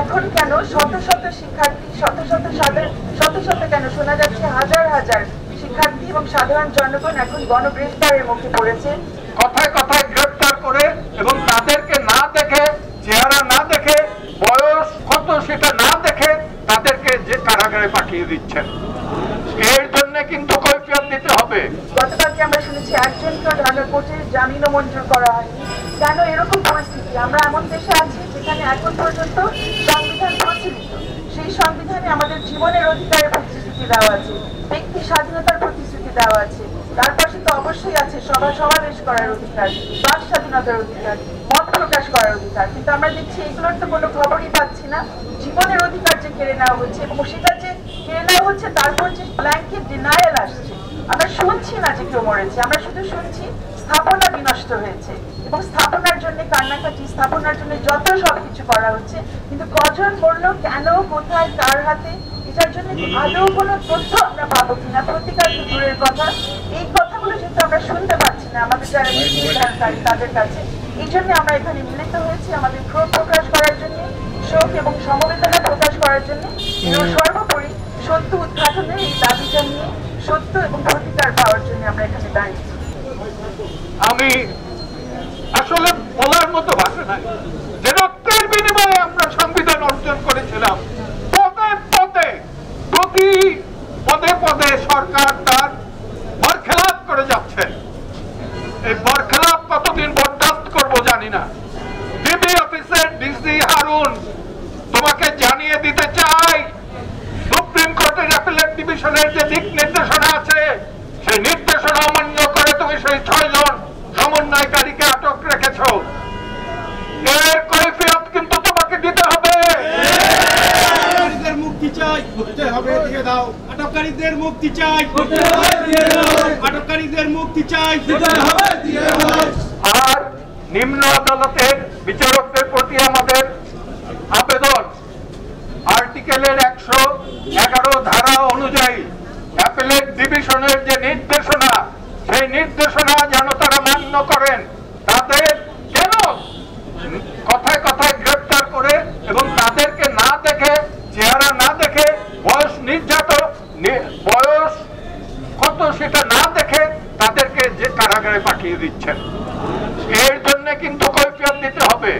এখন কেন শত শত শিক্ষার্থী শত শত কেন শোনা যাচ্ছে হাজার হাজার শিক্ষার্থী এবং সাধারণ জনগণ এখন গণগ্রেফতারের মুখে পড়েছে? কথায় কথায় গ্রেফতার করে এবং তাদেরকে না দেখে, চেহারা না দেখে, বয়স কত সেটা না দেখে তাদেরকে যে কারাগারে পাঠিয়ে দিচ্ছেন। এর জন্য কিন্তু কৈফিয়ত দিতে হবে। গতকালকে আমরা শুনেছি একজনকে ঢাকা কোর্টের জামিনও মঞ্জুর করা হয়নি। কেন এরকম পরিস্থিতি? আমরা এমন দেশে আছি যেখানে এখন পর্যন্ত সংবিধান প্রচলিত, সেই সংবিধানে আমাদের জীবনের অধিকারের প্রতিশ্রুতি দেওয়া আছে, ব্যক্তি স্বাধীনতার প্রতিশ্রুতি দেওয়া আছে, তার পাশে তো অবশ্যই আছে সমাবেশ করার অধিকার, বাক স্বাধীনতার অধিকার, মত প্রকাশ করার অধিকার। কিন্তু আমরা দেখছি এগুলোর তো কোনো খবরই পাচ্ছি না। জীবনের অধিকার যে কেড়ে নেওয়া হচ্ছে এবং সেটা যে কেড়ে নেওয়া হচ্ছে তারপর যে ব্ল্যাঙ্কেট ডিনায়াল আসছে। আমরা শুনছি না যে কেউ মরেছে, আমরা শুধু শুনছি স্থাপনা বিনষ্ট হয়েছে এবং স্থাপনার জন্য কান্নাকাটি, স্থাপনার জন্য যত সবকিছু করা হচ্ছে, কিন্তু কজন মরলো, কেন, কোথায়, কার হাতে, এটার জন্য আদৌ কোনো তথ্য আমরা পাবো কিনা, প্রতিকার দূরের কথা। এই কথাগুলো যেহেতু আমরা শুনতে পাচ্ছি না আমাদের যারা নীতি নির্ধারণকারী তাদের কাছে, এই জন্য আমরা এখানে মিলিত হয়েছি আমাদের ক্ষোভ প্রকাশ করার জন্য, শোক এবং সমবেদনা প্রকাশ করার জন্য এবং সর্বোপরি সত্য উদ্ঘাটনের এই দাবিটা নিয়ে সত্য এবং প্রতিকার পাওয়ার জন্য আমরা এখানে দাঁড়িয়েছি। আমি আসলে বলার মতো ভাষা নাই যে রক্তের বিনিময়ে আমরা সংবিধান অর্জন করেছিলাম। পদে পদে সরকার তার বরখেলাপ করে যাচ্ছে। এই বরখেলাপ কতদিন বরদাস্ত করবো জানি না। ডিবি অফিসের ডিসি হারুন, তোমাকে জানিয়ে দিতে চাই, সুপ্রিম কোর্টের অ্যাপিলেট ডিভিশনের যে দিক নির্দেশনা আছে সেই নির্দেশনা অমান্য করে তুমি সেই 6 জন সমন্বয়কারীকে আটক রেখেছ। এর কৈফিয়ত কিন্তু তোমাকে দিতে হবে। মুক্তি চাই, করতে হবে, দিয়ে দাও। আটককারীদের মুক্তি চাই, করতে হবে, দিয়ে দাও। আটককারীদের মুক্তি চাই, দিতে হবে, দিয়ে দাও। আর নিম্ন আদালতের বিচারকদের প্রতি আমাদের আবেদন, আর্টিকেলের 111 ধারা অনুযায়ী অ্যাপিলেট ডিভিশনের যে নির্দেশনা, সেই নির্দেশনা যেন তারা মান্য করেন। তাদের কেন কথায় কথায় গ্রেফতার করে এবং তাদেরকে না দেখে, চেহারা না দেখে, বয়স কত সেটা না দেখে তাদেরকে যে কারাগারে পাঠিয়ে দিচ্ছেন। এর জন্য কিন্তু কৈফিয়ত দিতে হবে।